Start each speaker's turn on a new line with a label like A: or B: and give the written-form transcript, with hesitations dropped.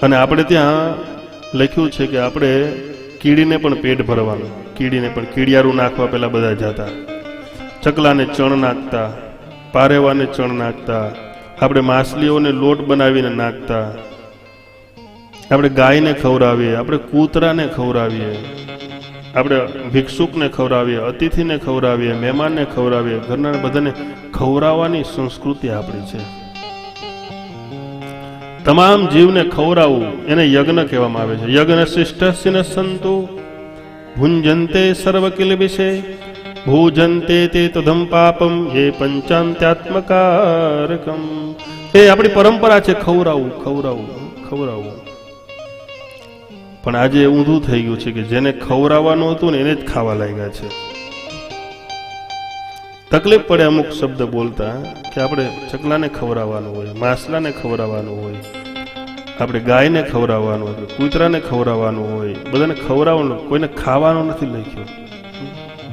A: અને આપણે ત્યાં લખ્યું છે કે આપણે કીડીને પણ પેટ ભરવાનું, કીડીને પણ કીડિયારું નાખવા પેલા બધા જતા, ચકલાને ચણ નાખતા, પારેવાને ચણ નાખતા, આપણે માછલીઓને લોટ બનાવીને નાખતા, આપણે ગાયને ખવડાવીએ, આપણે કૂતરાને ખવડાવીએ, આપણે ભિક્ષુકને ખવડાવીએ, અતિથિને ખવડાવીએ, મહેમાનને ખવડાવીએ, ઘરના બધાને ખવડાવવાની સંસ્કૃતિ આપણી છે. તમામ જીવને ખવડાવવું એને યજ્ઞ કહેવામાં આવે છે. યજ્ઞ શિષ્ટસ્ય સંતો ભુંજન્તે સર્વ કિલબિષે ભોજન્તે તે તદમ પાપમ એ પંચાંત્યાત્મકારકમ. એ આપણી પરંપરા છે, ખવડાવવું ખવડાવવું ખવડાવવું. પણ આજે ઊંધું થઈ ગયું છે કે જેને ખવડાવવાનું હતું ને એને જ ખાવા લાગ્યા છે. તકલીફ પડે અમુક શબ્દ બોલતા કે આપણે ચકલાને ખવડાવવાનું હોય, માછલાને ખવડાવવાનું હોય, આપણે ગાયને ખવડાવવાનું હોય, કૂતરાને ખવડાવવાનું હોય, બધાને ખવડાવવાનું, કોઈને ખાવાનું નથી લખ્યું.